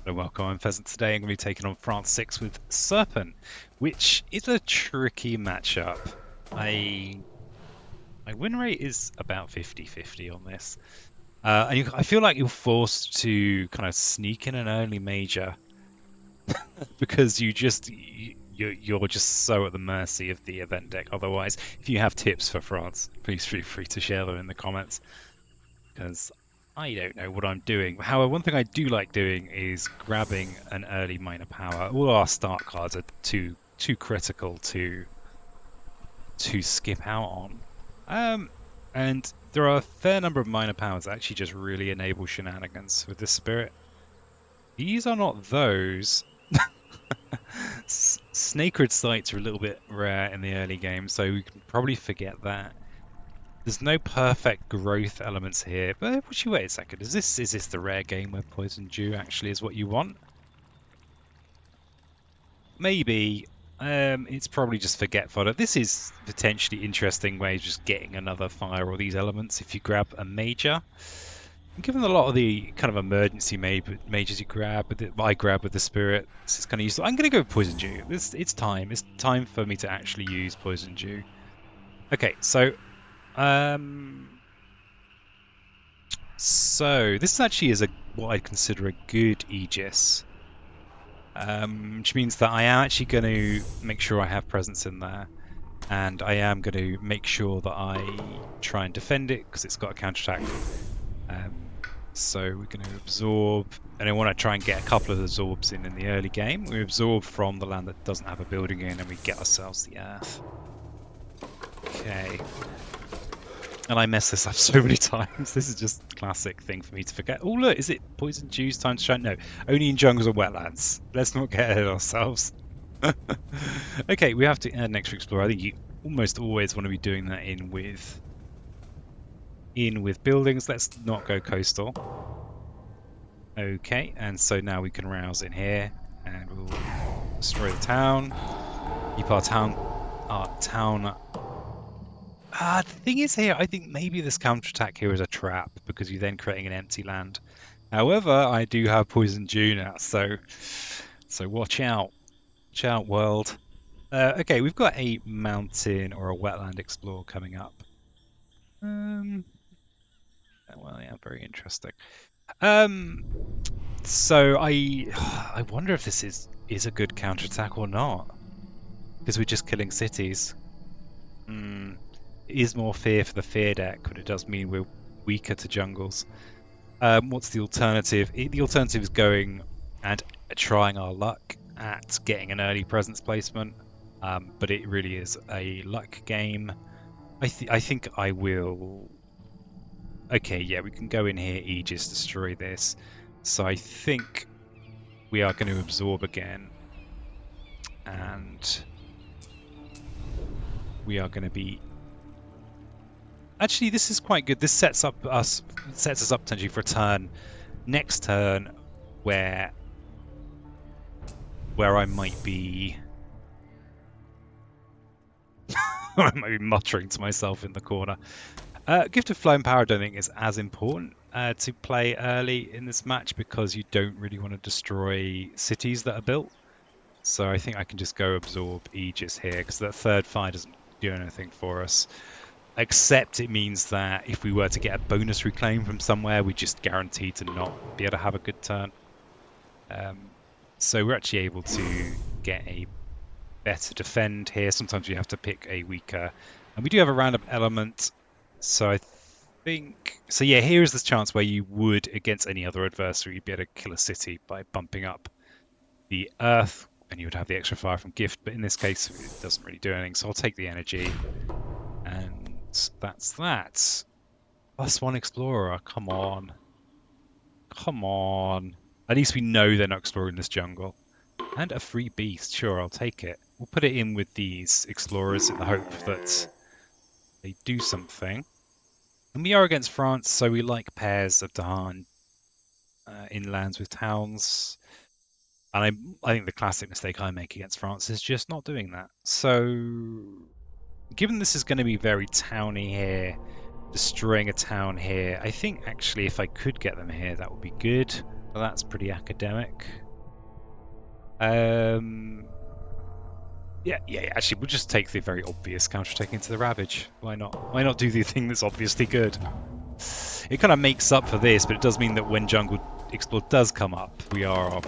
Hello, welcome. I'm Pheasant. Today I'm going to be taking on France 6 with Serpent, which is a tricky matchup. I My win rate is about 50-50 on this. I feel like you're forced to kind of sneak in an early major because you're just so at the mercy of the event deck. Otherwise, if you have tips for France, please feel free to share them in the comments because I don't know what I'm doing. However, one thing I do like doing is grabbing an early minor power. All our start cards are too critical to skip out on. Um, and there are a fair number of minor powers that actually just really enable shenanigans with this spirit. These are not those. Snakrid sites are a little bit rare in the early game, so we can probably forget that. There's no perfect growth elements here, but would you wait a second? Is this the rare game where Poison Dew actually is what you want? Maybe. It's probably just forget fodder. This is potentially interesting way of just getting another fire or these elements if you grab a major. And given a lot of the kind of emergency mages you grab, I grab with the spirit, this is kind of useful. I'm going to go with Poison Dew. It's time. It's time for me to actually use Poison Dew. Okay, um, so this actually is what I'd consider a good Aegis, which means that I am actually going to make sure I have presence in there, and I am going to make sure that I try and defend it because it's got a counterattack. So we're going to absorb, and I want to try and get a couple of absorbs in the early game. We absorb from the land that doesn't have a building in, and we get ourselves the earth. Okay. And I mess this up so many times. This is just a classic thing for me to forget. Oh, look, is it Poison Dew's time to shine? No, only in jungles or wetlands. Let's not get ahead of ourselves. Okay, we have to add an extra explorer. I think you almost always want to be doing that in with buildings. Let's not go coastal. Okay, and so now we can rouse in here, and we'll destroy the town. Keep our town. The thing is here, I think maybe this counterattack here is a trap because you're then creating an empty land. However, I do have Poison Dew now, so watch out. Watch out, world. Okay, we've got a mountain or a wetland explore coming up. Well, yeah, very interesting. Um, so I wonder if this is a good counterattack or not, because we're just killing cities. Hmm. It is more fear for the fear deck, but it does mean we're weaker to jungles. What's the alternative? The alternative is going and trying our luck at getting an early presence placement, but it really is a luck game. I think I will. Okay, yeah, we can go in here, Aegis, destroy this. So I think we are going to absorb again, and we are going to be. Actually, this is quite good. This sets us up potentially for a turn next turn where I might be I might be muttering to myself in the corner. Gift of Flow and Power I don't think is as important to play early in this match because you don't really want to destroy cities that are built. So I think I can just go absorb Aegis here because that third fire doesn't do anything for us. Except it means that if we were to get a bonus reclaim from somewhere, we're just guaranteed to not be able to have a good turn. So we're actually able to get a better defend here. Sometimes we have to pick a weaker. And we do have a random element. So I think... So yeah, here is this chance where you would, against any other adversary, be able to kill a city by bumping up the earth. And you would have the extra fire from gift. But in this case, it doesn't really do anything. So I'll take the energy. And that's that. +1 explorer. Come on. Come on. At least we know they're not exploring this jungle. And a free beast. Sure, I'll take it. We'll put it in with these explorers in the hope that they do something. And we are against France, so we like pairs of Dahan in lands with towns. And I think the classic mistake I make against France is just not doing that. So, given this is going to be very towny here, destroying a town here, I think actually if I could get them here, that would be good. So that's pretty academic. Yeah. Actually, we'll just take the very obvious counter-attack into the Ravage. Why not? Why not do the thing that's obviously good? It kind of makes up for this, but it does mean that when Jungle Explore does come up, we are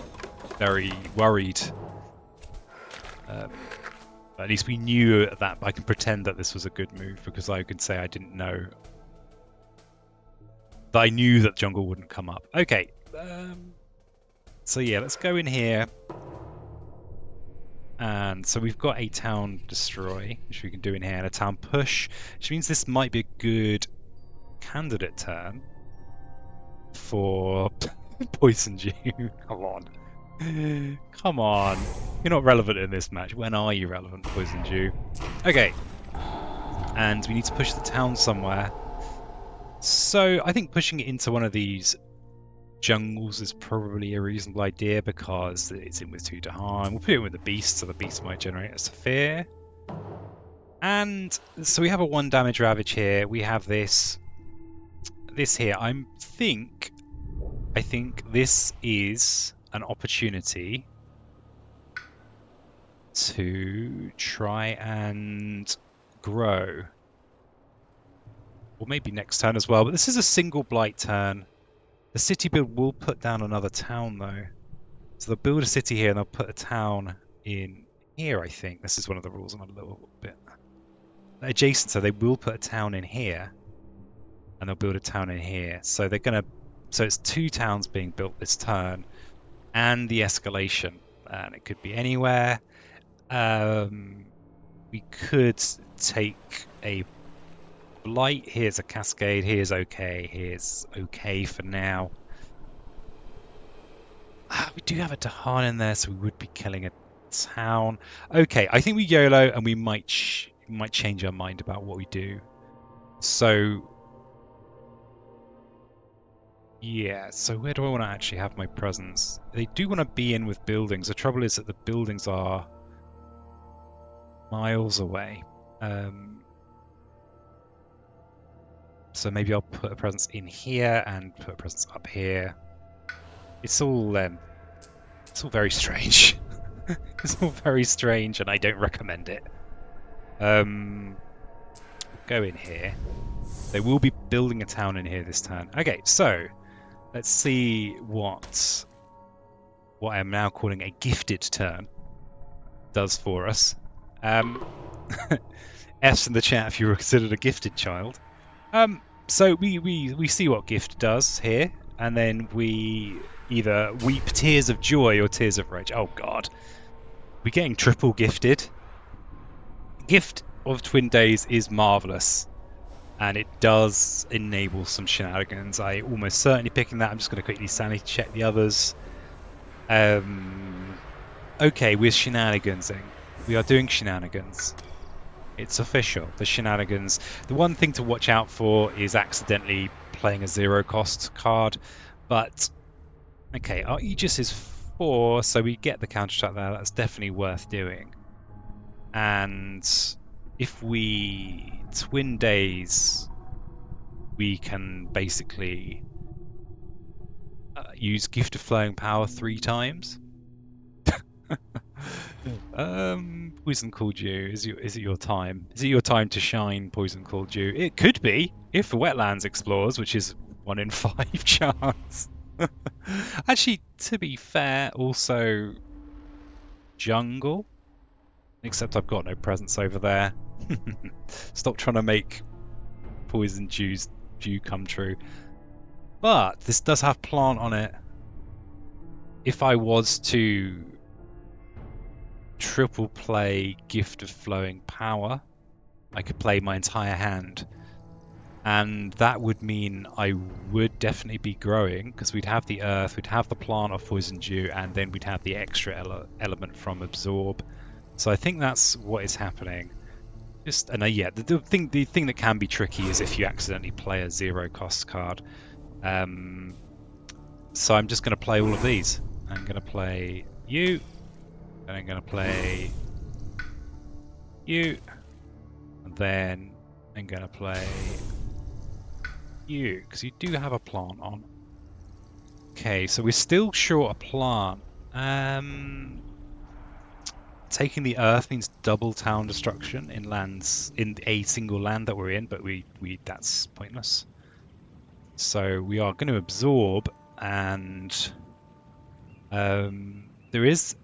very worried. At least we knew that. I can pretend that this was a good move because I can say I didn't know. That I knew that Jungle wouldn't come up. Okay. So yeah, let's go in here. And so we've got a town destroy, which we can do in here, and a town push, which means this might be a good candidate turn for Poison Dew. Come on. Come on. You're not relevant in this match. When are you relevant, Poison Dew? Okay. And we need to push the town somewhere. So I think pushing it into one of these jungles is probably a reasonable idea because it's in with 2 to harm. We'll put it in with the beast, so the beast might generate a Saphir. And so we have a 1 damage Ravage here. We have this here. I think this is an opportunity to try and grow. Or maybe next turn as well, but this is a single blight turn. The city build will put down another town though. So they'll build a city here and they'll put a town in here, I think. This is one of the rules I'm a little bit adjacent, so they will put a town in here. And they'll build a town in here. So they're gonna it's 2 towns being built this turn and the escalation. And it could be anywhere. We could take a blight. Here's a cascade. Here's okay. Here's okay for now. We do have a Dahan in there, so we would be killing a town. Okay, I think we YOLO and we might change our mind about what we do. So yeah, so where do I want to actually have my presence? They do want to be in with buildings. The trouble is that the buildings are miles away. So maybe I'll put a presence in here and put a presence up here. It's all very strange. It's all very strange, and I don't recommend it. Go in here. They will be building a town in here this turn. Okay, so let's see what I am now calling a gifted turn does for us. F's in the chat if you were considered a gifted child. So we see what gift does here, and then we either weep tears of joy or tears of rage. Oh god. We're getting triple gifted. Gift of Twin Days is marvellous. And it does enable some shenanigans. I almost certainly picking that. I'm just going to quickly sanity check the others. Okay, we're shenanigansing. We are doing shenanigans. It's official. The shenanigans. The one thing to watch out for is accidentally playing a 0 cost card. But, okay, our Aegis is 4, so we get the counter-attack there. That's definitely worth doing. And if we Twin Days, we can basically use Gift of Flowing Power 3 times. Poison Cool Dew, is it your time? Is it your time to shine, Poison Cool Dew? It could be, if the Wetlands explores, which is 1 in 5 chance. Actually, to be fair, also Jungle. Except I've got no presence over there. Stop trying to make Poison Dew's Dew come true. But this does have plant on it. If I was to triple play Gift of Flowing Power, I could play my entire hand. And that would mean I would definitely be growing, because we'd have the earth, we'd have the plant of Poison Dew, and then we'd have the extra element from Absorb. So I think that's what is happening. Yeah, the thing that can be tricky is if you accidentally play a 0 cost card. So I'm just going to play all of these. I'm going to play you, and I'm going to play you, and then I'm going to play you, because you do have a plant on. Okay, so we're still short a plant. Taking the Earth means double town destruction in lands in a single land that we're in, but we that's pointless. So we are going to absorb, and there is.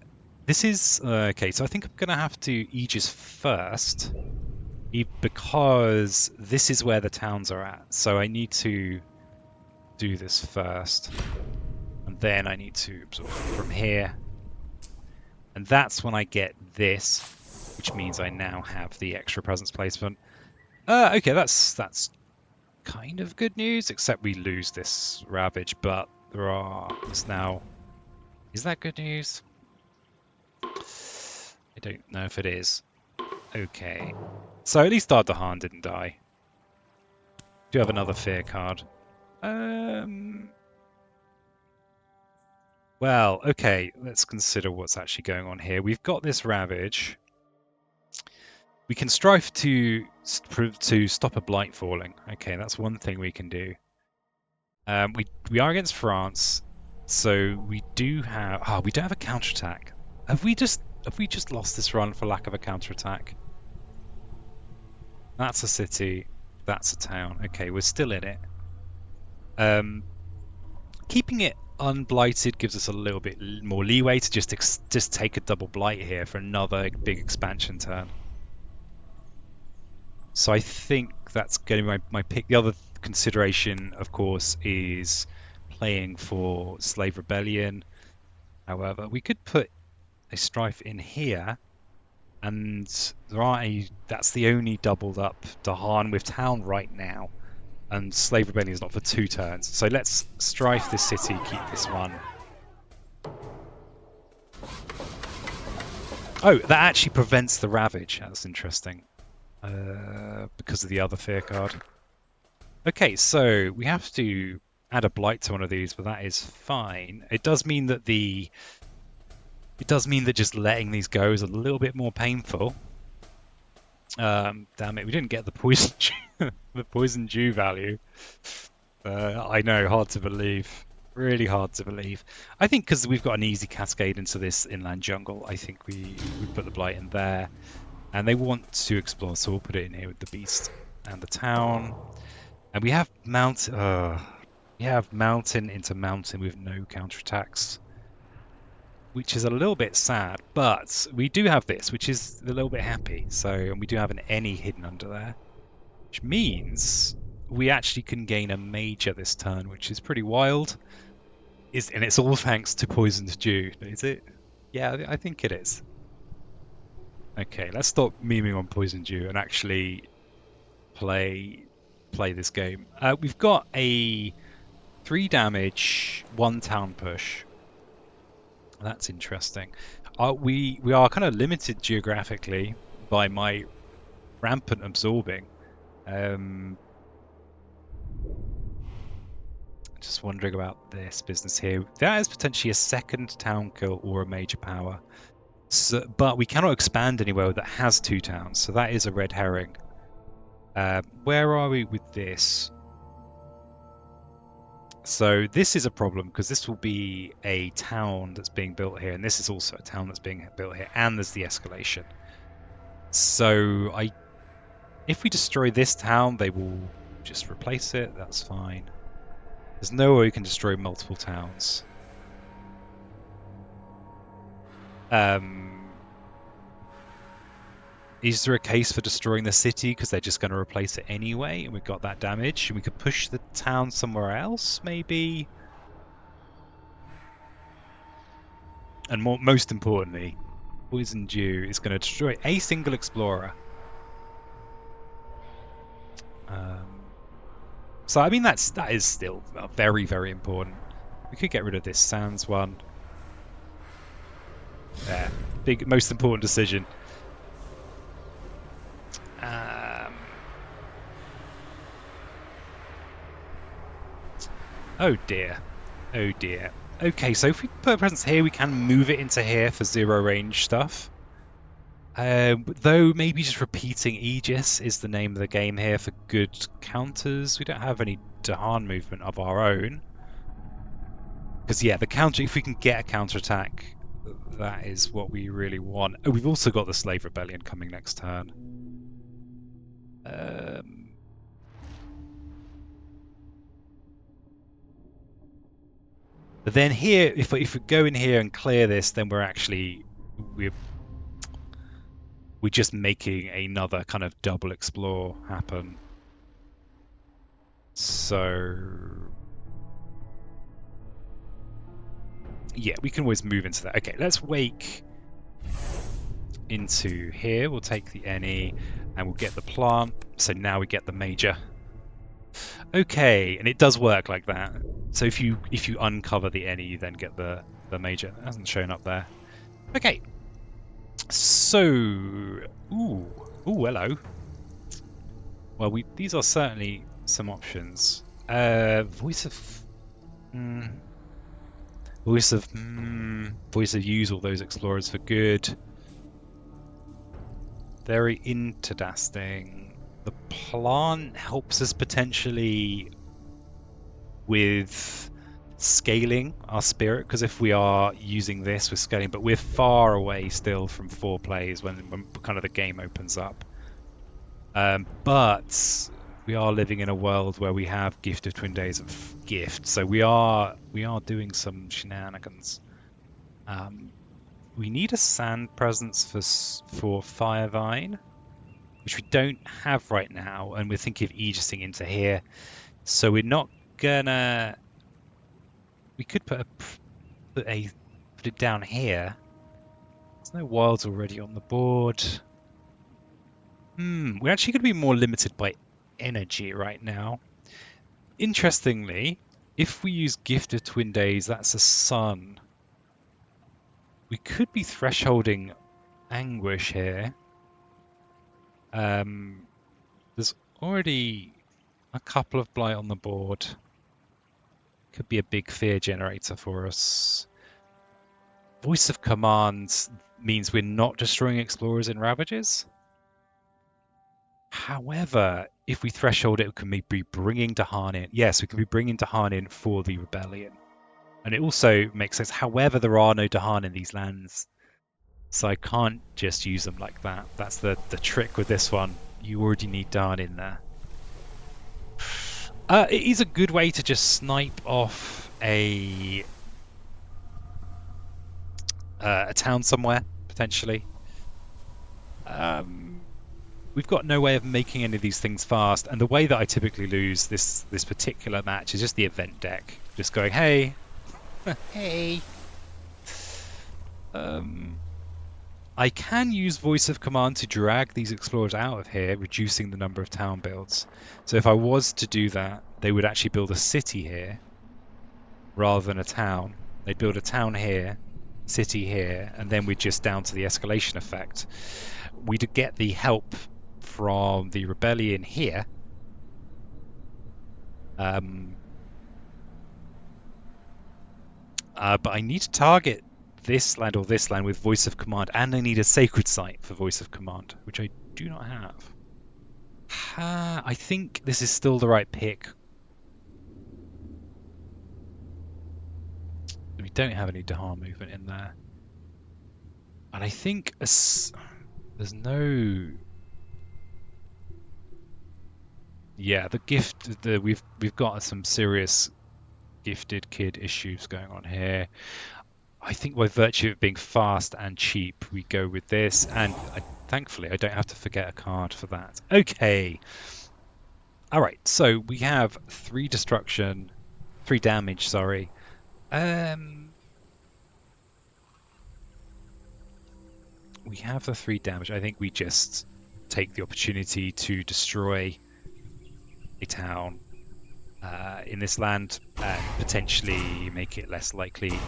This is okay. So I think I'm going to have to Aegis first, because this is where the towns are at. So I need to do this first, and then I need to absorb from here, and that's when I get this, which means I now have the extra presence placement. Okay, that's kind of good news, except we lose this ravage, but there's now. Is that good news? I don't know if it is. Okay. So at least our Dahan didn't die. Do you have another fear card? Well, okay, let's consider what's actually going on here. We've got this ravage. We can strive to stop a blight falling. Okay, that's one thing we can do. We are against France, so we do have we don't have a counterattack. Have we just lost this run for lack of a counterattack? That's a city. That's a town. Okay, we're still in it. Keeping it unblighted gives us a little bit more leeway to just take a double blight here for another big expansion turn. So I think that's getting my pick. The other consideration, of course, is playing for Slave Rebellion. However, we could put a strife in here, and that's the only doubled up Dahan with town right now. And Slave Rebellion is not for 2 turns. So let's strife this city, keep this one. Oh, that actually prevents the ravage. That's interesting. Because of the other fear card. Okay, so we have to add a blight to one of these, but that is fine. It does mean that just letting these go is a little bit more painful. Damn it, we didn't get the poison the poison dew value. I know, hard to believe. Really hard to believe. I think because we've got an easy cascade into this inland jungle, I think we put the blight in there. And they want to explore, so we'll put it in here with the beast and the town. And we have mountain into mountain with no counterattacks, which is a little bit sad, but we do have this, which is a little bit happy. So, and we do have an any hidden under there, which means we actually can gain a major this turn, which is pretty wild. And it's all thanks to Poisoned Dew, is it? Yeah, I think it is. Okay, let's stop memeing on Poisoned Dew and actually play this game. We've got a 3 damage, 1 town push. That's interesting. We are kind of limited geographically by my rampant absorbing. Just wondering about this business here. That is potentially a 2nd town kill or a major power. So, but we cannot expand anywhere that has 2 towns, so that is a red herring. Where are we with this? So this is a problem because this will be a town that's being built here, and this is also a town that's being built here, and there's the escalation. So if we destroy this town, they will just replace it. That's fine. There's no way we can destroy multiple towns. Is there a case for destroying the city because they're just going to replace it anyway, and we've got that damage, and we could push the town somewhere else, maybe? And most importantly, Poison Dew is going to destroy a single explorer. So I mean that is still very, very important. We could get rid of this Sands one. There, most important decision. Oh dear. Oh dear. Okay, so if we put a presence here, we can move it into here for 0 range stuff. Though maybe just repeating Aegis is the name of the game here for good counters. We don't have any Dahan movement of our own. Because yeah, the counter. If we can get a counterattack, that is what we really want. Oh, we've also got the Slave Rebellion coming next turn. But then here, if we go in here and clear this, then we're just making another kind of double explore happen. So yeah, we can always move into that. Okay, let's wake into here. We'll take the any and we'll get the plant. So now we get the major. Okay, and it does work like that. So if you uncover the any, you then get the major. It hasn't shown up there. Okay. So ooh, hello. Well, these are certainly some options. Voice of use all those explorers for good. Very interesting. The plant helps us potentially with scaling our spirit, because if we are using this with scaling, but we're far away still from 4 plays when kind of the game opens up. But we are living in a world where we have Gift of Twin Days of Gift, so we are doing some shenanigans. We need a sand presence for Firevine, which we don't have right now, and we're thinking of aegising into here. So we're not gonna. We could put it down here. There's no wilds already on the board. We're actually going to be more limited by energy right now. Interestingly, if we use Gift of Twin Days, that's a sun. We could be thresholding Anguish here. There's already a couple of Blight on the board. Could be a big fear generator for us. Voice of Command means we're not destroying Explorers in Ravages. However, if we threshold it, we can be bringing Dahan in. Yes, we can be bringing Dahan in for the Rebellion. And it also makes sense. However, there are no Dahan in these lands. So I can't just use them like that. That's the trick with this one. You already need Dahan in there. It is a good way to just snipe off a town somewhere, potentially. We've got no way of making any of these things fast, and the way that I typically lose this particular match is just the event deck. Just going, hey, hey. I can use Voice of Command to drag these explorers out of here, reducing the number of town builds. So if I was to do that, they would actually build a city here rather than a town. They'd build a town here, city here, and then we're just down to the escalation effect. We'd get the help from the rebellion here. But I need to target this land or this land with Voice of Command, and I need a Sacred Site for Voice of Command, which I do not have. I think this is still the right pick. We don't have any Dahan movement in there. And I think there's no... Yeah, the gift, we've got some serious gifted kid issues going on here. I think by virtue of being fast and cheap, we go with this, and thankfully I don't have to forget a card for that. Okay. Alright, so we have 3 damage, sorry. We have the 3 damage. I think we just take the opportunity to destroy a town in this land and potentially make it less likely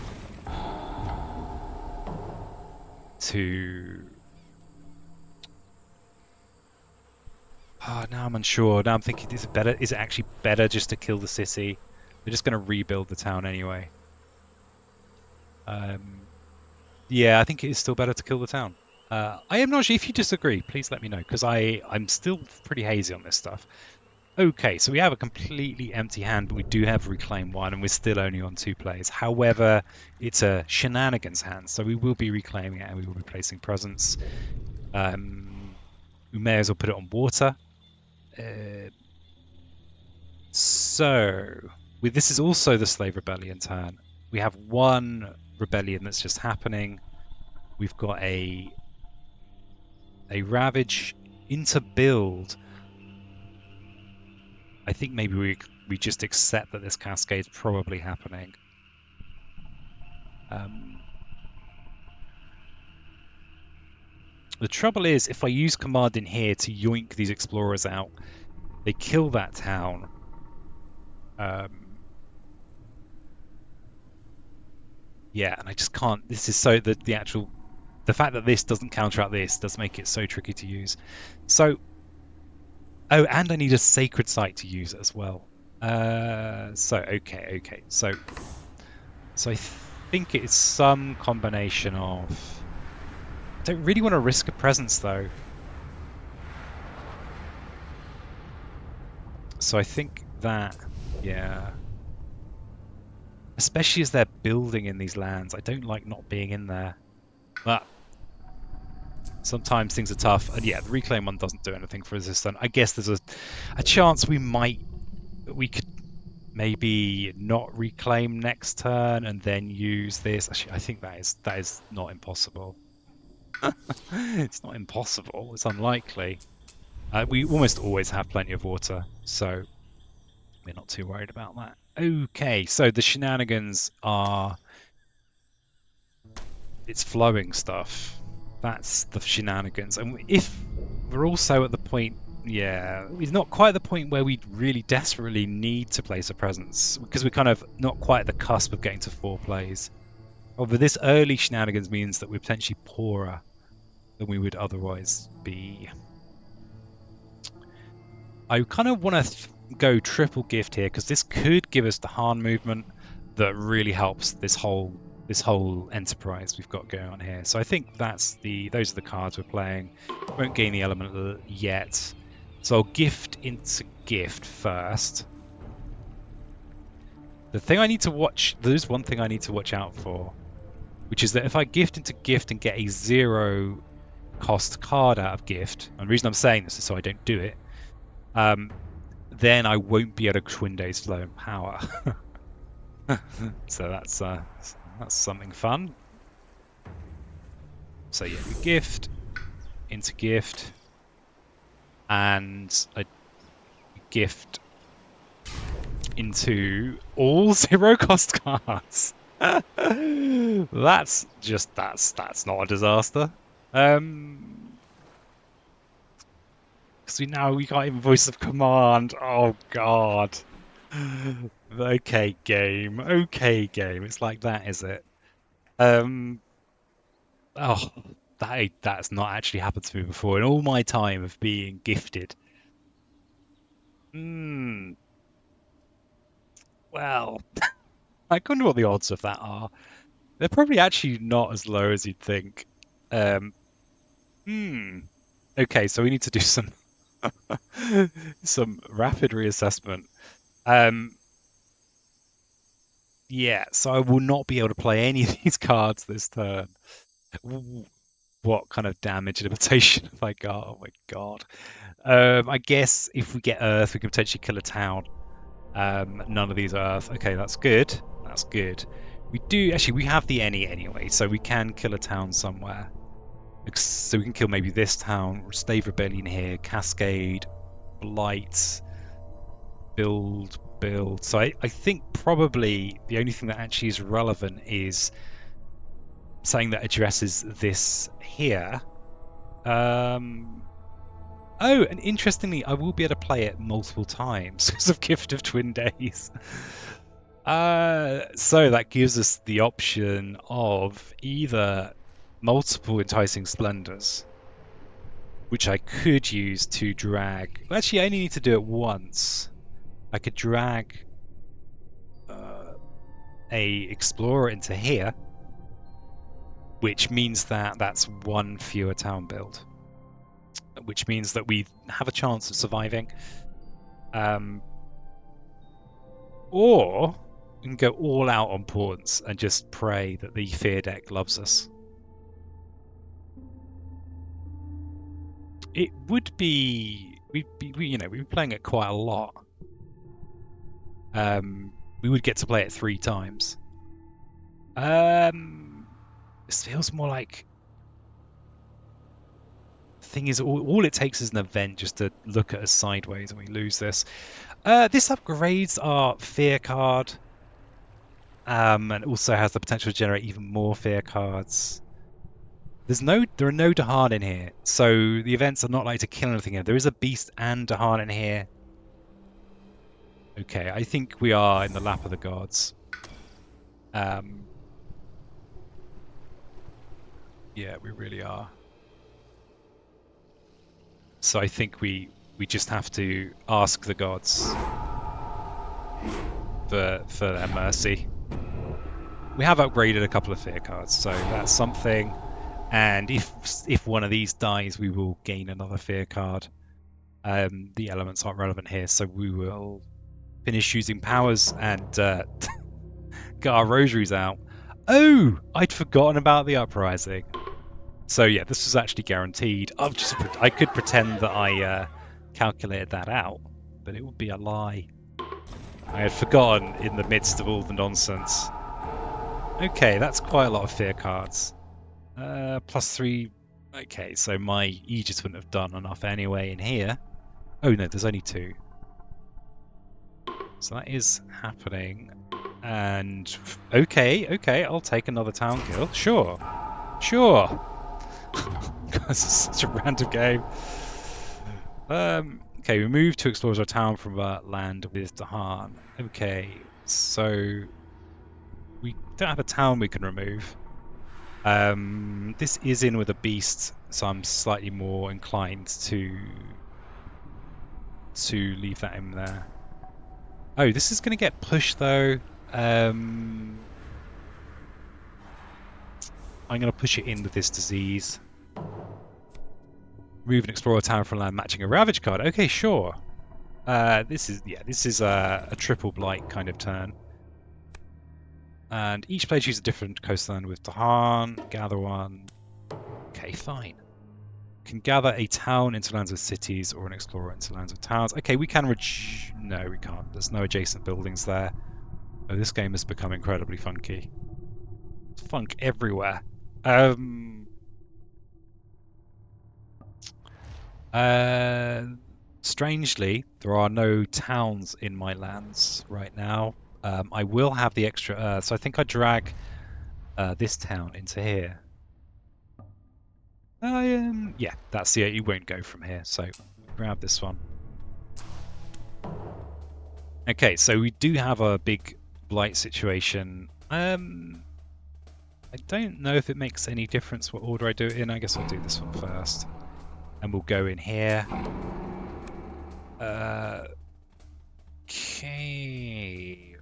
to... now I'm unsure. Now I'm thinking, is it actually better just to kill the city? We're just going to rebuild the town anyway. Yeah, I think it is still better to kill the town. I am not sure. If you disagree, please let me know, because I'm still pretty hazy on this stuff. Okay, so we have a completely empty hand, but we do have Reclaim 1, and we're still only on 2 players. However, it's a shenanagans hand, so we will be reclaiming it and we will be placing presents. We may as well put it on water. Uh, this is also the Slave Rebellion turn. We have one rebellion that's just happening. We've got a Ravage into build. I think maybe we just accept that this cascade is probably happening. The trouble is, if I use command in here to yoink these explorers out, they kill that town. Yeah, and I just can't. This is so that the fact that this doesn't counteract this does make it so tricky to use. So, oh, and I need a sacred site to use as well. Okay. So I think it's some combination of. I don't really want to risk a presence though. So I think that, yeah. Especially as they're building in these lands, I don't like not being in there. But sometimes things are tough, and yeah, the reclaim one doesn't do anything for us this turn. I guess there's a chance we could maybe not reclaim next turn and then use this. Actually, I think that is not impossible. It's not impossible. It's unlikely. We almost always have plenty of water, so we're not too worried about that. Okay, so the shenanigans are it's flowing stuff. That's the shenanigans. And if we're also at the point, yeah, it's not quite the point where we really desperately need to place a presence because we're kind of not quite at the cusp of getting to 4 plays. Although this early shenanigans means that we're potentially poorer than we would otherwise be. I kind of want to go triple gift here because this could give us the Han movement that really helps this whole enterprise we've got going on here. So I think those are the cards we're playing. Won't gain the element yet. So I'll gift into gift first. The thing I need to watch, there's one thing I need to watch out for, which is that if I gift into gift and get a 0 cost card out of gift, and the reason I'm saying this is so I don't do it, then I won't be able to Twin Days Flow and Power. So that's something fun. So yeah, we gift into gift, and I gift into all 0 cost cards. That's not a disaster. Because we can't even voice of command. Oh god. Okay, game. Okay, game. It's like that, is it? Oh, that's not actually happened to me before in all my time of being gifted. Well, I wonder what the odds of that are. They're probably actually not as low as you'd think. Um, Okay, so we need to do some some rapid reassessment. Um, yeah, so I will not be able to play any of these cards this turn. What kind of damage limitation have I got? Oh my god. I guess if we get Earth, we can potentially kill a town. None of these are Earth. Okay, that's good. That's good. We have the any anyway, so we can kill a town somewhere. So we can kill maybe this town, Slave Rebellion here, Cascade, Blight, build. So I think probably the only thing that actually is relevant is something that addresses this here. Oh, and interestingly, I will be able to play it multiple times because of Gift of Twin Days. So that gives us the option of either multiple enticing splendors, which I could use to drag. Well, actually, I only need to do it once. I could drag a explorer into here, which means that that's one fewer town build, which means that we have a chance of surviving. Or we can go all out on pawns and just pray that the fear deck loves us. It would be we'd be playing it quite a lot. We would get to play it 3 times. This feels more like. The thing is, all it takes is an event just to look at us sideways, and we lose this. This upgrades our fear card, and also has the potential to generate even more fear cards. There are no Dahan in here, so the events are not likely to kill anything here. There is a beast and Dahan in here. Okay, I think we are in the lap of the gods. Yeah, we really are. So I think we just have to ask the gods for their mercy. We have upgraded a couple of fear cards, so that's something. And if one of these dies, we will gain another fear card. The elements aren't relevant here, so we will finish using powers and get our rosaries out. Oh, I'd forgotten about the uprising. So yeah, this was actually guaranteed. I could pretend that I calculated that out, but it would be a lie. I had forgotten in the midst of all the nonsense. Okay, that's quite a lot of fear cards. +3. Okay, so my Aegis wouldn't have done enough anyway in here. Oh no, there's only 2. So that is happening. And okay, I'll take another town kill. Sure. This is such a random game. Okay, we move to explore our town from land with Dahan. Okay, so we don't have a town we can remove. This is in with a beast, so I'm slightly more inclined to leave that in there. Oh, this is going to get pushed though. I'm going to push it in with this disease. Move and explore a town from land matching a Ravage card. Okay, sure. This is a triple blight kind of turn. And each player chooses a different coastline with Dahan. Gather one. Okay, fine. Can gather a town into lands with cities or an explorer into lands with towns. Okay, we can no, we can't. There's no adjacent buildings there. Oh, this game has become incredibly funky. Funk everywhere. Strangely, there are no towns in my lands right now. I will have the extra so I think I drag this town into here. Yeah, that's it. You won't go from here, so grab this one. Okay, so we do have a big blight situation. I don't know if it makes any difference what order I do it in. I guess I'll do this one first. And we'll go in here. Okay.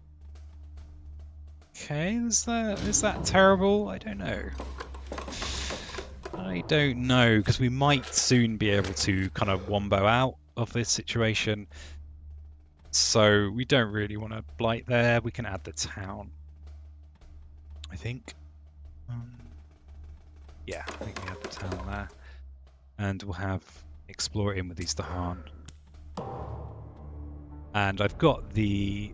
Okay, is that terrible? I don't know. Because we might soon be able to kind of wombo out of this situation. So we don't really want to blight there. We can add the town, I think. Yeah, I think we add the town there. And we'll have explore in with these Dahan. And I've got the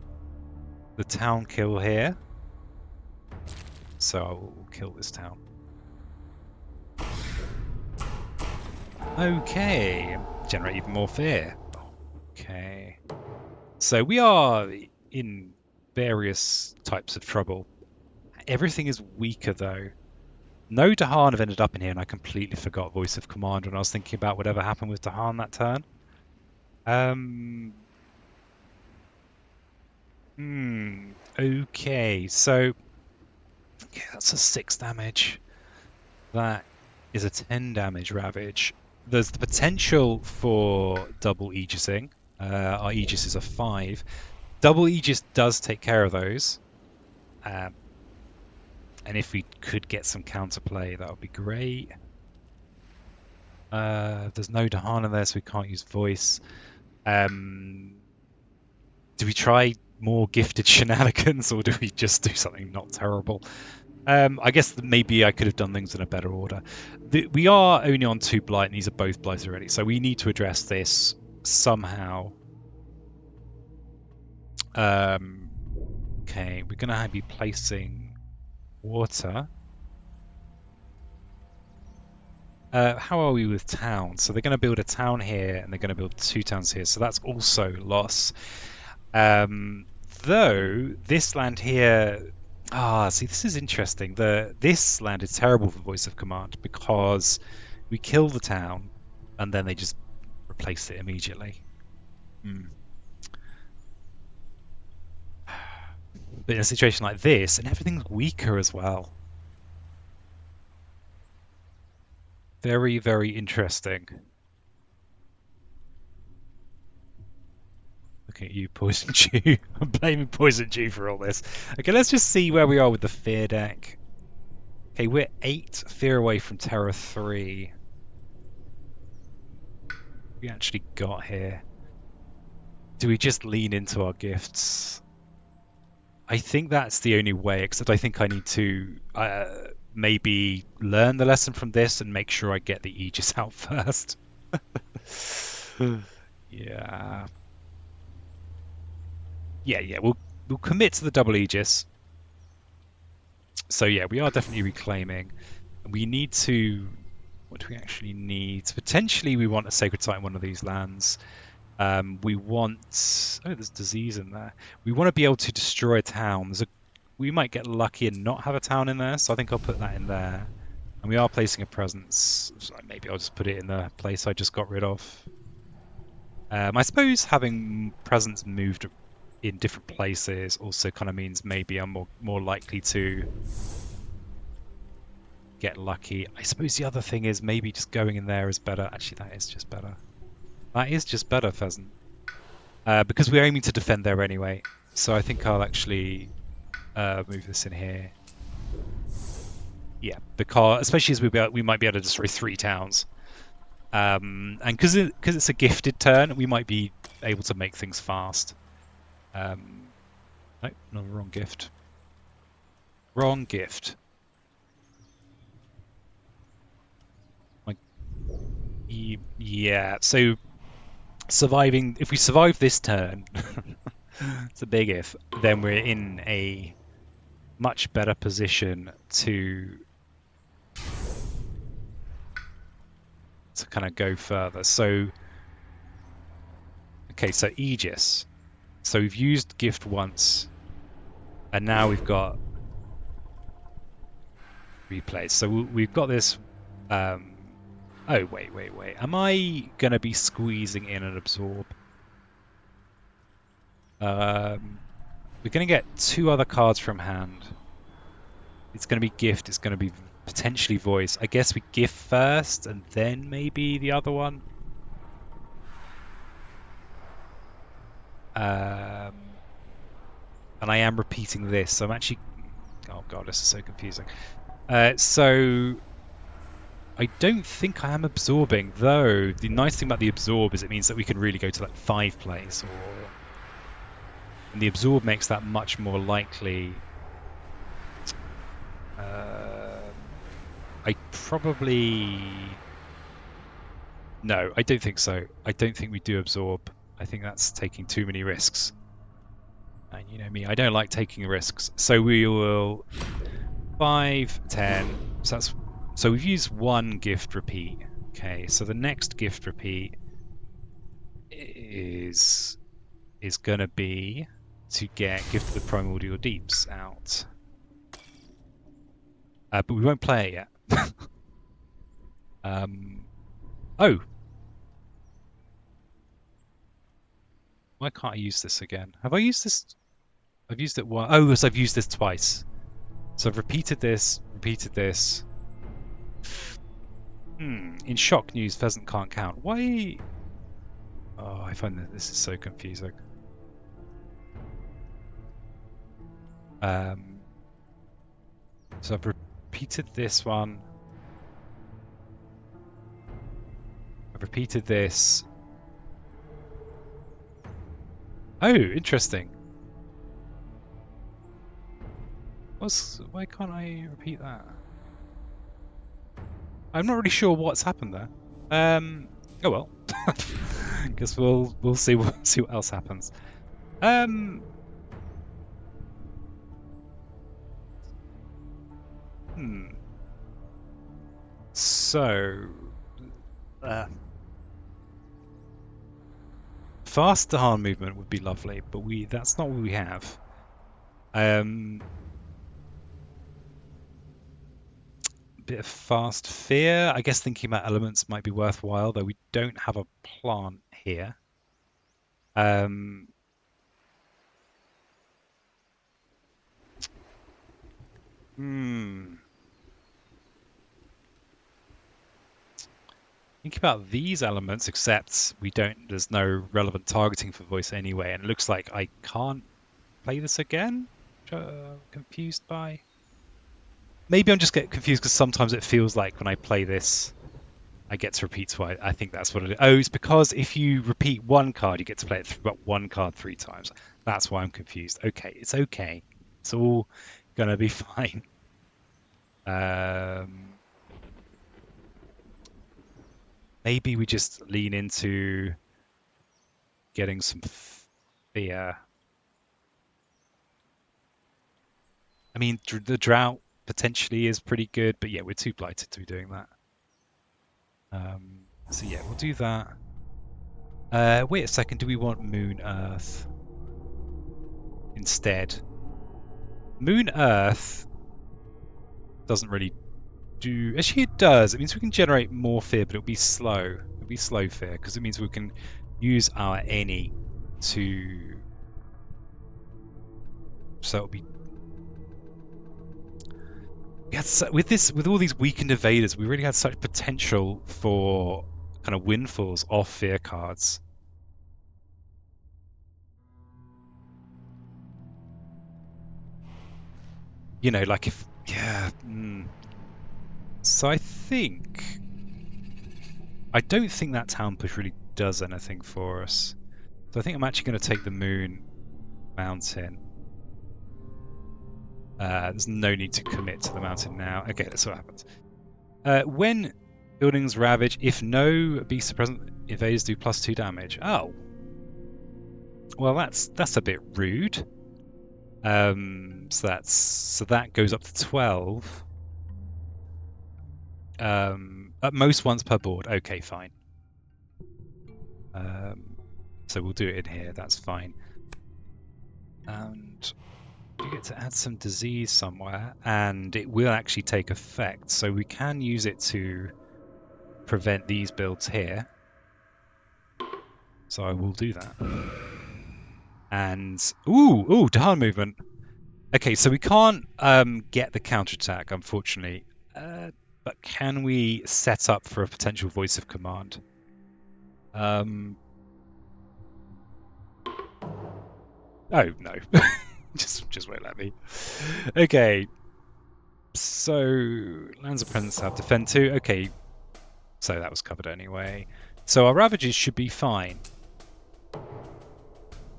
town kill here. So I will kill this town. Okay, generate even more fear. Okay. So we are in various types of trouble. Everything is weaker though. No Dahan have ended up in here, and I completely forgot Voice of Command when I was thinking about whatever happened with Dahan that turn. Okay, so yeah, that's a 6 damage. That is a 10 damage Ravage. There's the potential for double Aegising. Our Aegis is a 5. Double Aegis does take care of those. And if we could get some counterplay, that would be great. There's no Dahan in there, so we can't use Voice. Do we try more gifted shenanigans, or do we just do something not terrible? I guess that maybe I could have done things in a better order. We are only on 2 blight, and these are both blights already, so we need to address this somehow. Okay, we're going to be placing water. How are we with towns? So they're going to build a town here, and they're going to build 2 towns here, so that's also loss. Though this land here, see, this is interesting. This land is terrible for voice of command because we kill the town and then they just replace it immediately. Hmm. But in a situation like this, and everything's weaker as well. Very, very interesting. Look at you, Poison Dew. I'm blaming Poison Dew for all this. Okay, let's just see where we are with the Fear deck. Okay, we're 8 fear away from Terror 3. We actually got here. Do we just lean into our gifts? I think that's the only way, except I think I need to maybe learn the lesson from this and make sure I get the Aegis out first. Yeah. Yeah, we'll commit to the double Aegis. So yeah, we are definitely reclaiming. We need to... What do we actually need? Potentially we want a Sacred Site in one of these lands. We want... Oh, there's disease in there. We want to be able to destroy a town. We might get lucky and not have a town in there, so I think I'll put that in there. And we are placing a presence. So maybe I'll just put it in the place I just got rid of. I suppose having presence moved in different places also kind of means maybe I'm more likely to get lucky. I suppose the other thing is maybe just going in there is better. Actually, that is just better. That is just better, Pheasant. Because we're aiming to defend there anyway. So I think I'll actually move this in here. Yeah, because especially as we might be able to destroy 3 towns. And because it's a gifted turn, we might be able to make things fast. No, not the wrong gift. Wrong gift. Yeah, so if we survive this turn, it's a big if, then we're in a much better position to kind of go further. So, okay, so Aegis. So we've used gift once, and now we've got replays. So we've got this. Oh, wait. Am I going to be squeezing in an absorb? We're going to get 2 other cards from hand. It's going to be gift. It's going to be potentially voice. I guess we gift first, and then maybe the other one. And I am repeating this. So I'm actually... Oh, God, this is so confusing. So... I don't think I am absorbing, though. The nice thing about the absorb is it means that we can really go to like 5 plays, and the absorb makes that much more likely. I probably... No, I don't think so. I don't think we do absorb. I think that's taking too many risks. And you know me, I don't like taking risks. So we will 5, 10. So we've used 1 gift repeat. Okay, so the next gift repeat is going to be to get Gift of the Primordial Deeps out. But we won't play it yet. Oh! Why can't I use this again? Have I used this? I've used it once. Oh, yes, I've used this twice. So I've repeated this. In shock news, Pheasant can't count. Why? Oh, I find that this is so confusing. So I've repeated this one. I've repeated this. Oh, interesting. Why can't I repeat that? I'm not really sure what's happened there. Oh well. Guess we'll see see what else happens. Um, hmm. So, uh, fast hand movement would be lovely, but that's not what we have. Um, bit of fast fear. I guess thinking about elements might be worthwhile, though we don't have a plant here. Um, hmm. Think about these elements, except we don't. There's no relevant targeting for voice anyway, and it looks like I can't play this again. Which I'm confused by. Maybe I'm just getting confused because sometimes it feels like when I play this, I get to repeat twice. I think that's what it is. Oh, it's because if you repeat one card, you get to play it but one card 3 times. That's why I'm confused. Okay, it's okay. It's all gonna be fine. Um, maybe we just lean into getting some fear. I mean, the drought potentially is pretty good, but yeah, we're too blighted to be doing that. So yeah, we'll do that. Wait a second, do we want Moon Earth instead? Moon Earth doesn't really do... Actually, it does. It means we can generate more fear, but it'll be slow. It'll be slow fear, because it means we can use our any to... So it'll be... with all these weakened invaders, we really had such potential for kind of windfalls off fear cards. You know, like if... Yeah. So I think... I don't think that town push really does anything for us. So I think I'm actually going to take the Moon Mountain. There's no need to commit to the mountain now. Okay, that's what happens. When buildings ravage, if no beasts are present, invaders do +2 damage. Oh. Well, that's a bit rude. So that goes up to 12. At most once per board. Okay, fine. So we'll do it in here. That's fine. And you get to add some disease somewhere, and it will actually take effect. So we can use it to prevent these builds here. So I will do that. And ooh, Dahan movement. Okay, so we can't get the counterattack, unfortunately. But can we set up for a potential voice of command? Oh no, just won't let me. Okay, so lands of presence have defend 2. Okay, so that was covered anyway. So our ravages should be fine,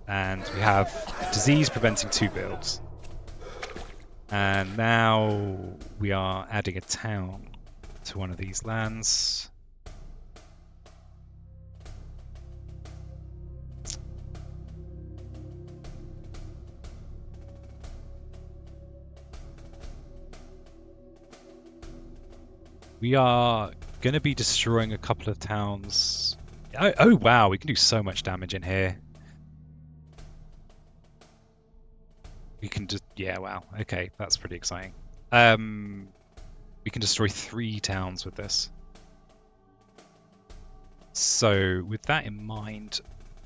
and we have disease preventing 2 builds. And now we are adding a town to one of these lands. We are going to be destroying a couple of towns. Oh wow, we can do so much damage in here. We can just, yeah, wow. Okay, that's pretty exciting. We can destroy 3 towns with this. So with that in mind,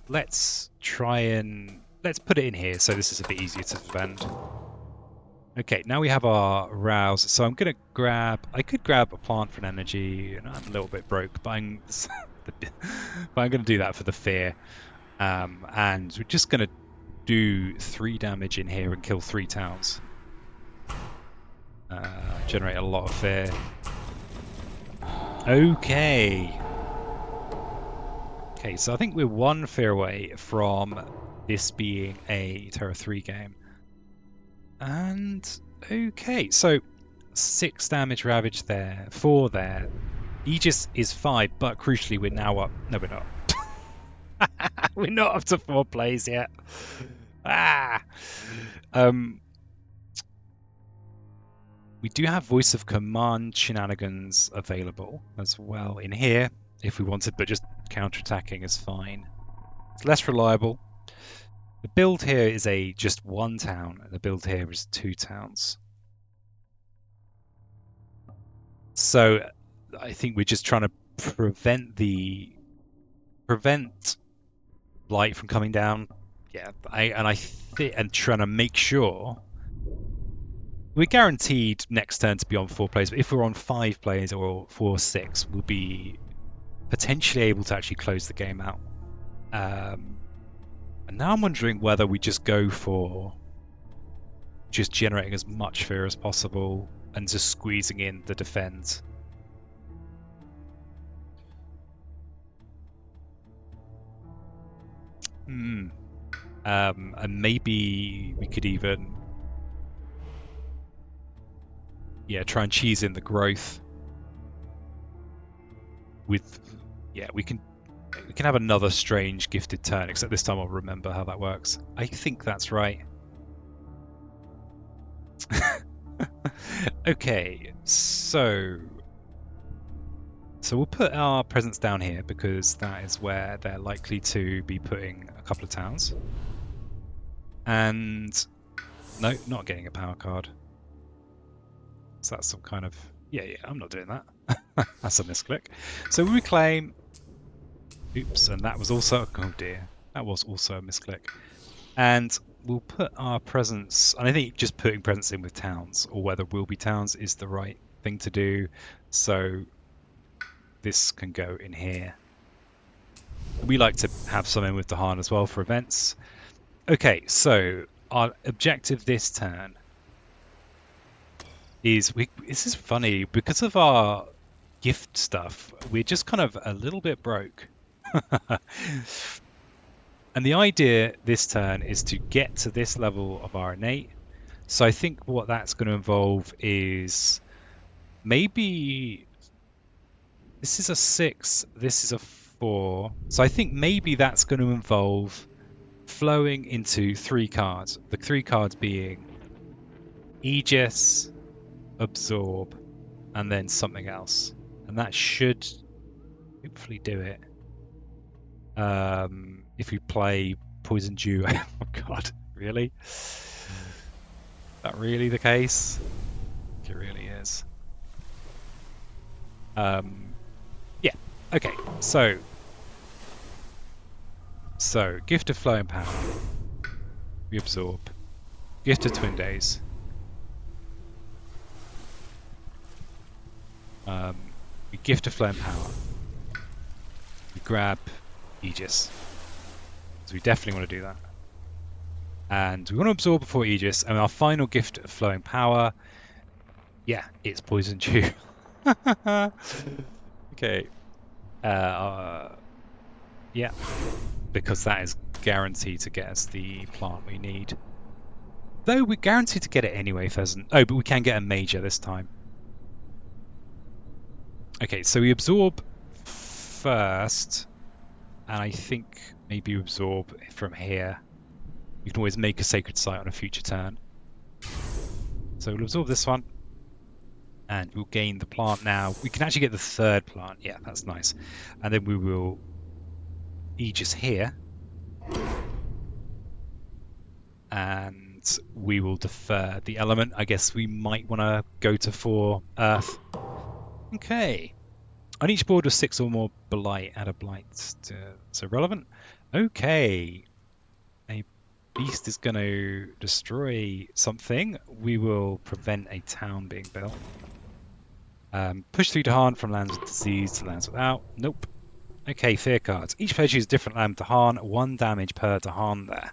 let's put it in here so this is a bit easier to defend. Okay, now we have our rouse. So I'm gonna I could grab a plant for an energy, and I'm a little bit broke, but I'm gonna do that for the fear. And we're just gonna do 3 damage in here and kill 3 towns. Generate a lot of fear. Okay. Okay, so I think we're 1 fear away from this being a Terra 3 game. And okay, so 6 damage ravage there, 4 there. Aegis is 5, but crucially we're now up. No, we're not. We're not up to 4 plays yet. Ah. We do have voice of command shenanigans available as well in here if we wanted, but just counterattacking is fine. It's less reliable. The build here is just 1 town, and the build here is 2 towns. So I think we're just trying to prevent light from coming down. Yeah, and trying to make sure we're guaranteed next turn to be on 4 plays, but if we're on 5 plays or 4 or 6, we'll be potentially able to actually close the game out. And now I'm wondering whether we just go for just generating as much fear as possible and just squeezing in the defend. And maybe we could even try and cheese in the growth with we can have another strange gifted turn, except this time I'll remember how that works. I think that's right. Okay, so we'll put our presence down here because that is where they're likely to be putting a couple of towns. And no, not getting a power card. So that's some kind of I'm not doing that. That's a misclick. So we reclaim. Oops, and that was also that was also a misclick. And we'll put our presence, and I think just putting presence in with towns, or whether will be towns, is the right thing to do. So this can go in here. We like to have some in with the Han as well for events. Okay, so our objective this turn is this is funny because of our gift stuff. We're just kind of a little bit broke. And the idea this turn is to get to this level of our innate. So I think what that's going to involve is maybe this is a 6, this is a 4. So I think maybe that's going to involve flowing into 3 cards. The 3 cards being Aegis, Absorb, and then something else. And that should hopefully do it. If we play Poison Dew, oh god, really? Is that really the case? It really is. Yeah, okay, so Gift of Flowing Power, we absorb. Gift of Twin Days. We Gift of Flowing Power. We grab Aegis. So we definitely want to do that. And we want to absorb before Aegis, and our final Gift of Flowing Power, it's Poison Dew. Okay. Because that is guaranteed to get us the plant we need. Though we're guaranteed to get it anyway, Pheasant. Oh, but we can get a major this time. Okay, so we absorb first, and I think maybe absorb from here. You can always make a sacred site on a future turn. So we'll absorb this one, and we'll gain the plant now. We can actually get the 3rd plant. Yeah, that's nice. And then we will Aegis here. And we will defer the element. I guess we might want to go to 4 Earth. Okay. On each board with 6 or more blight, add a blight. So relevant. Okay. A beast is going to destroy something. We will prevent a town being built. Push through Dahan from lands with disease to lands without. Nope. Okay, fear cards. Each player chooses a different land Dahan. 1 damage per Dahan there.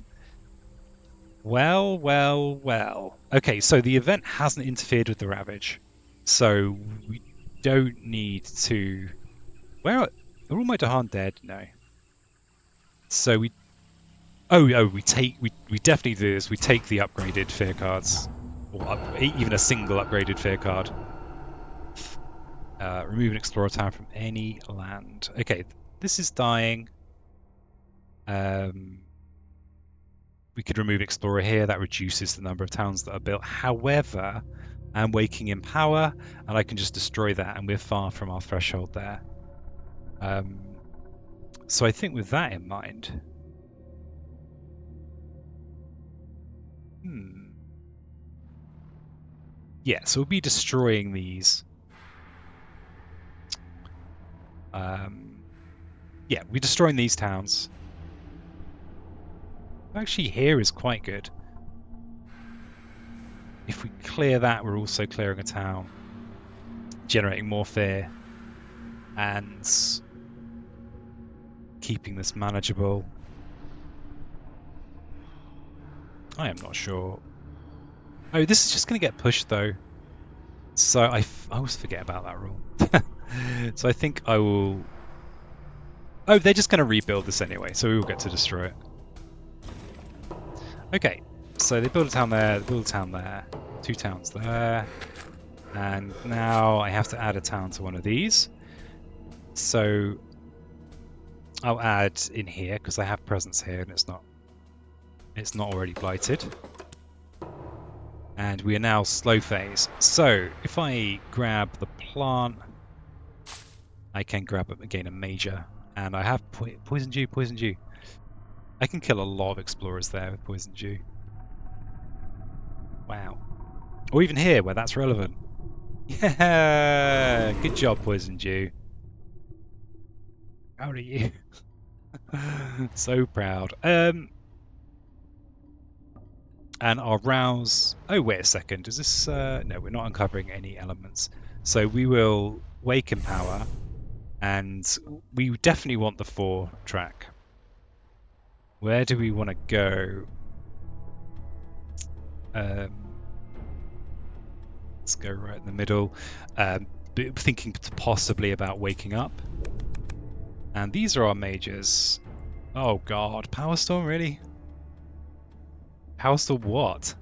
Well. Okay, so the event hasn't interfered with the Ravage. So we don't need to... Are all my Dahan dead? No. So Oh, we definitely do this. We take the upgraded fear cards, or even a single upgraded fear card. Remove an explorer town from any land. Okay, this is dying. Um, we could remove explorer here. That reduces the number of towns that are built. However, I'm waking in power, and I can just destroy that, and we're far from our threshold there. So I think with that in mind, yeah, so we'll be destroying these. Yeah, we're destroying these towns. Actually, here is quite good. If we clear that, we're also clearing a town, generating more fear, and keeping this manageable. I am not sure. Oh, this is just going to get pushed, though. So I always forget about that rule. So I think I will... Oh, they're just going to rebuild this anyway, so we will get to destroy it. Okay, so they build a town there, they build a town there, 2 towns there, and now I have to add a town to one of these. So I'll add in here because I have presence here and it's not already blighted. And we are now slow phase. So if I grab the plant, I can grab again a major, and I have poison dew, poison dew. I can kill a lot of explorers there with poison dew. Wow. Or even here where that's relevant. Yeah, good job, poison dew. Proud of you. So proud. And our rouse... Oh, wait a second. Is this... No, we're not uncovering any elements. So we will wake in power, and we definitely want the 4 track. Where do we want to go? Let's go right in the middle. Thinking possibly about waking up. And these are our majors. Oh god, Power Storm, really? Power Storm what?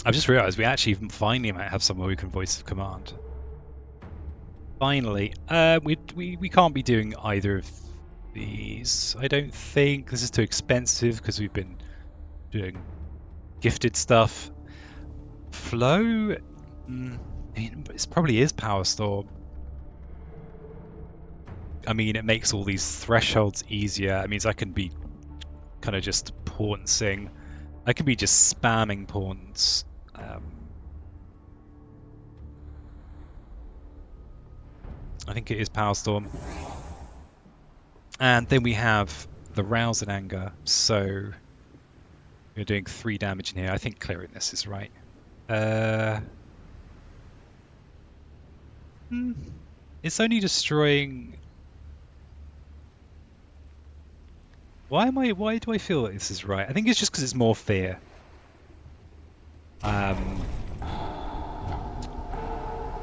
I've just realised we actually finally might have somewhere we can voice of command. Finally. We can't be doing either of these. I don't think. This is too expensive because we've been doing gifted stuff. Flow? It probably is Power Storm. I mean, it makes all these thresholds easier. It means I can be kind of just portantsing. I can be just spamming pawns. I think it is Power Storm. And then we have the Rouse and Anger. So we're doing 3 damage in here. I think clearing this is right. It's only destroying... Why do I feel that this is right? I think it's just because it's more fear.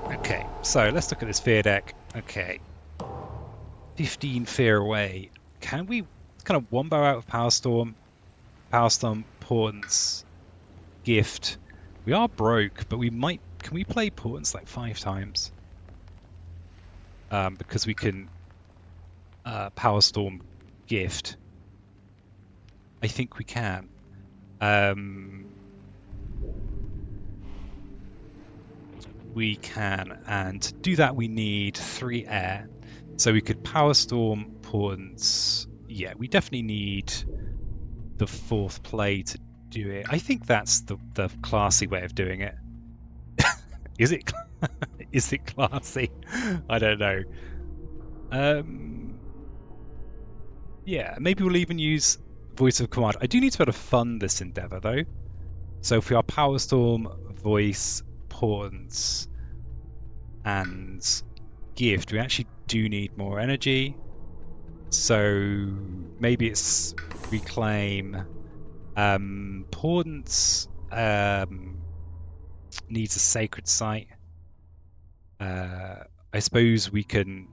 Okay, so let's look at this fear deck. Okay. 15 fear away. Can we kind of wombo out of Power Storm? Power Storm, Portents, Gift. We are broke, but we might... Can we play Portents like 5 times? Because we can Power Storm, Gift. I think we can. We can, and to do that we need 3 air. So we could Power Storm, Portents. Yeah, we definitely need the 4th play to do it. I think that's the classy way of doing it. Is it? Is it classy? I don't know. Yeah, maybe we'll even use Voice of Command. I do need to be able to fund this endeavor though. So if we are Power Storm, Voice, Portents, and Gift, we actually do need more energy. So maybe it's Reclaim. Portents needs a Sacred Site. I suppose we can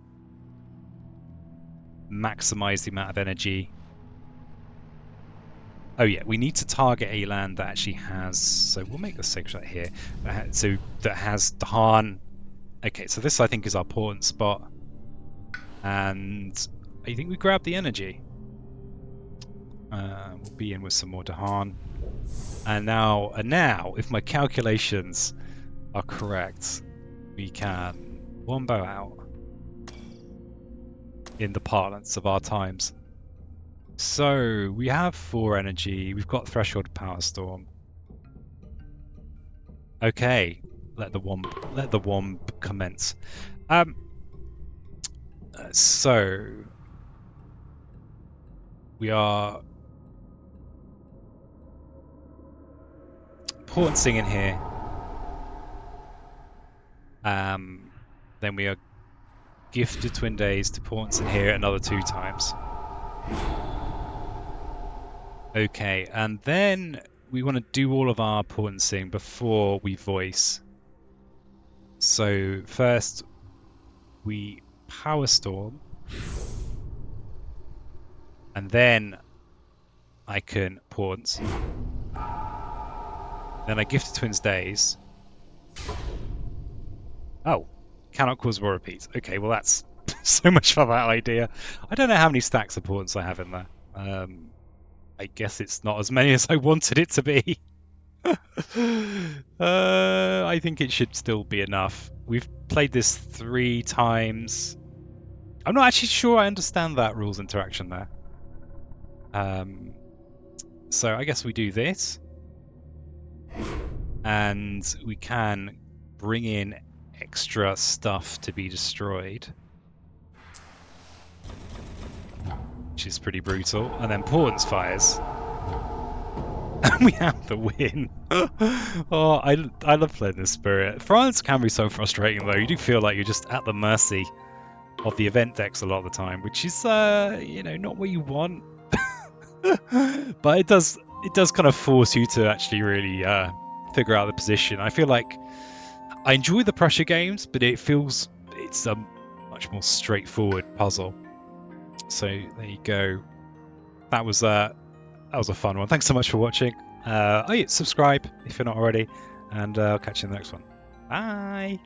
maximize the amount of energy. Oh yeah, we need to target a land that actually has, so we'll make the sacred right here, so that has Dahan. Okay, so this I think is our important spot, and I think we grab the energy. We'll be in with some more Dahan, and now, if my calculations are correct, we can wombo out in the parlance of our times. So we have 4 energy. We've got Threshold Power Storm. Okay, let the womb commence. So we are portancing in here. Then we are gifted Twin Days to portance in here another 2 times. Okay, and then we want to do all of our portancing before we voice. So first we Power Storm, and then I can portance. Then I gift Twins Days. Oh, cannot cause war repeats. Okay, well that's so much for that idea. I don't know how many stacks of portents I have in there. I guess it's not as many as I wanted it to be. I think it should still be enough. We've played this 3 times. I'm not actually sure I understand that rules interaction there. So I guess we do this. And we can bring in extra stuff to be destroyed, which is pretty brutal. And then Portents fires. And we have the win. Oh, I love playing this spirit. France can be so frustrating though. You do feel like you're just at the mercy of the event decks a lot of the time, which is not what you want. But it does kind of force you to actually really figure out the position. I feel like I enjoy the pressure games, but it's a much more straightforward puzzle. So there you go. That was a fun one. Thanks so much for watching. Subscribe if you're not already, and I'll catch you in the next one. Bye.